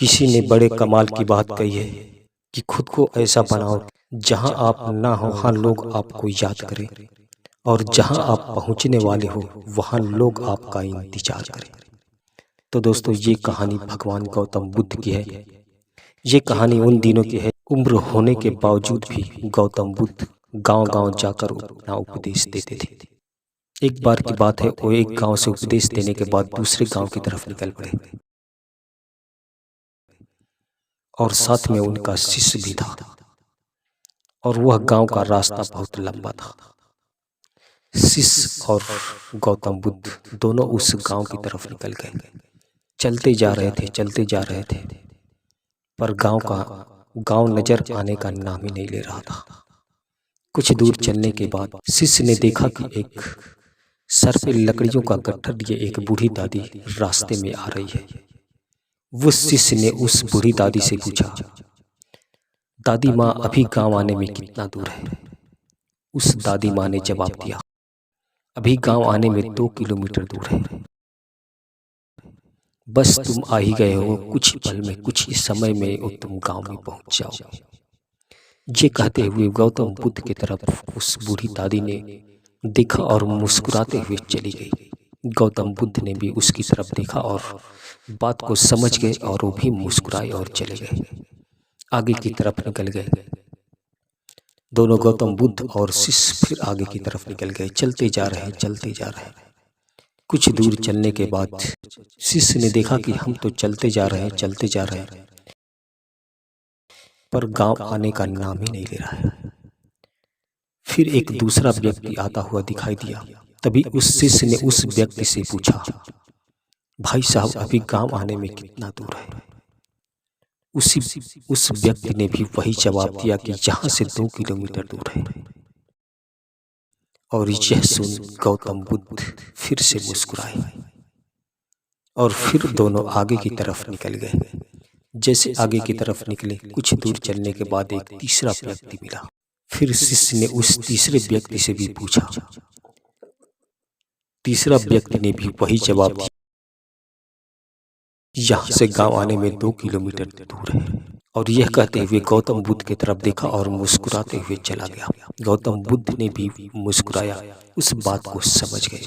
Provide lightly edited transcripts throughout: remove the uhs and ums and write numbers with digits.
किसी ने बड़े कमाल की बात कही है कि खुद को ऐसा बनाओ जहां आप ना हो वहां लोग आपको याद करें, और जहां आप पहुंचने वाले हो वहां लोग आपका इंतजार करें। तो दोस्तों, ये कहानी भगवान गौतम बुद्ध की है। ये कहानी उन दिनों की है, उम्र होने के बावजूद भी गौतम बुद्ध गांव-गांव जाकर अपना उपदेश देते थे। एक बार की बात है, वो एक गांव से उपदेश देने के बाद दूसरे गांव की तरफ निकल पड़े और साथ में उनका शिष्य भी था। और वह गांव का रास्ता बहुत लंबा था। शिष्य और गौतम बुद्ध दोनों उस गांव की तरफ निकल गए। चलते जा रहे थे, पर गांव नजर आने का नाम ही नहीं ले रहा था। कुछ दूर चलने के बाद शिष्य ने देखा कि एक सर पे लकड़ियों का गट्ठर लिए एक बूढ़ी दादी रास्ते में आ रही है। वो शिष्य ने उस बूढ़ी दादी से पूछा, दादी माँ, अभी गांव आने में कितना दूर है? उस दादी माँ ने जवाब दिया, अभी गांव आने में 2 किलोमीटर दूर है। बस तुम आ ही गए हो, कुछ पल में, कुछ ही समय में तुम गांव में पहुंच जाओगे। ये कहते हुए गौतम बुद्ध की तरफ उस बूढ़ी दादी ने देखा और मुस्कुराते हुए चली गई। गौतम बुद्ध ने भी उसकी तरफ देखा और बात को समझ गए और वो भी मुस्कुराए और चले गए, आगे की तरफ निकल गए। दोनों गौतम बुद्ध और शिष्य फिर आगे की तरफ निकल गए। चलते जा रहे। कुछ दूर चलने के बाद शिष्य ने देखा कि हम तो चलते जा रहे हैं, पर गांव आने का नाम ही नहीं ले रहा है। फिर एक दूसरा व्यक्ति आता हुआ दिखाई दिया। तभी उस शिष्य ने उस व्यक्ति से पूछा, भाई साहब, अभी गांव आने में कितना दूर है? उस व्यक्ति ने भी वही जवाब दिया कि यहाँ से 2 किलोमीटर दूर है। और यह सुन गौतम बुद्ध फिर से मुस्कुराए और फिर दोनों आगे की तरफ निकल गए। जैसे आगे की तरफ निकले, कुछ दूर चलने के बाद एक तीसरा व्यक्ति मिला। फिर शिष्य ने उस तीसरे व्यक्ति से भी पूछा। तीसरा व्यक्ति ने भी वही जवाब दिया, यहाँ से गांव आने में 2 किलोमीटर दूर है। और यह कहते हुए गौतम बुद्ध की तरफ देखा और मुस्कुराते हुए चला गया। गौतम बुद्ध ने भी मुस्कुराया, उस बात को समझ गए।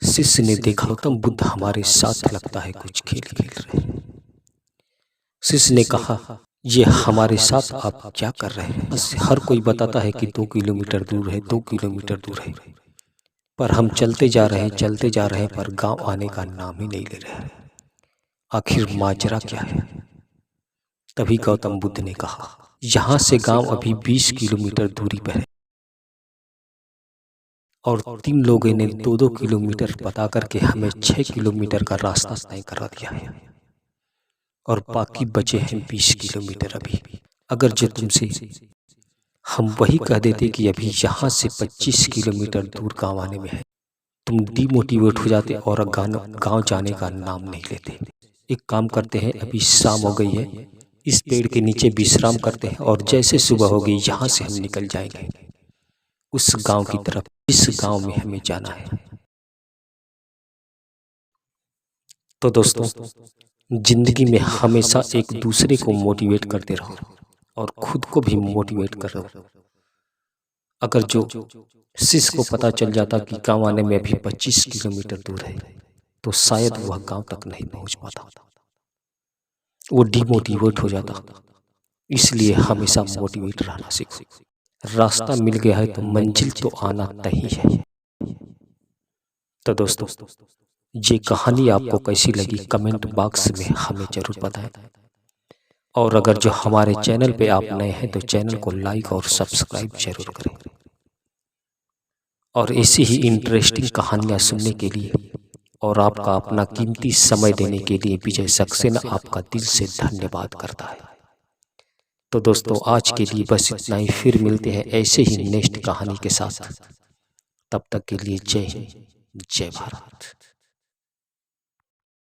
शिष्य ने देखा, गौतम बुद्ध हमारे साथ लगता है कुछ खेल खेल रहे हैं। शिष्य ने कहा, ये हमारे साथ आप क्या कर रहे हैं? हर कोई बताता है कि 2 किलोमीटर दूर है, 2 किलोमीटर दूर है, पर हम चलते जा रहे हैं, पर गांव आने का नाम ही नहीं ले रहे हैं। आखिर माजरा क्या है? तभी गौतम बुद्ध ने कहा, यहाँ से गांव अभी 20 किलोमीटर दूरी पर है, और 3 लोगों ने 2-2 किलोमीटर पता करके हमें 6 किलोमीटर का रास्ता तय करा दिया है, और बाकी बचे हैं 20 किलोमीटर अभी। अगर जो तुमसे हम वही कह देते कि अभी यहाँ से 25 किलोमीटर दूर गांव आने में है, तुम डिमोटिवेट हो जाते और गांव जाने का नाम नहीं लेते। एक काम करते हैं, अभी शाम हो गई है, इस पेड़ के नीचे विश्राम करते हैं, और जैसे सुबह होगी यहाँ से हम निकल जाएंगे उस गांव की तरफ, इस गांव में हमें जाना है। तो दोस्तों, जिंदगी में हमेशा एक दूसरे को मोटिवेट करते रहो और खुद को भी मोटिवेट करो। अगर जो शिष्य को पता चल जाता कि गांव आने में अभी 25 किलोमीटर दूर है, तो शायद वह गांव तक नहीं पहुंच पाता, वो डिमोटिवेट हो जाता। इसलिए हमेशा मोटिवेट रहना सीखो। रास्ता मिल गया है तो मंजिल तो आना तय है। तो दोस्तों, ये कहानी आपको कैसी लगी कमेंट बॉक्स में हमें जरूर बताएं। और अगर जो हमारे चैनल पे आप नए हैं तो चैनल को लाइक और सब्सक्राइब जरूर करें। और ऐसी ही इंटरेस्टिंग कहानियां सुनने के लिए और आपका अपना कीमती समय देने के लिए विजय सक्सेना आपका दिल से धन्यवाद करता है। तो दोस्तों, आज के लिए बस इतना ही। फिर मिलते हैं ऐसे ही नेक्स्ट कहानी के साथ। तब तक के लिए जय हिंद, जय भारत।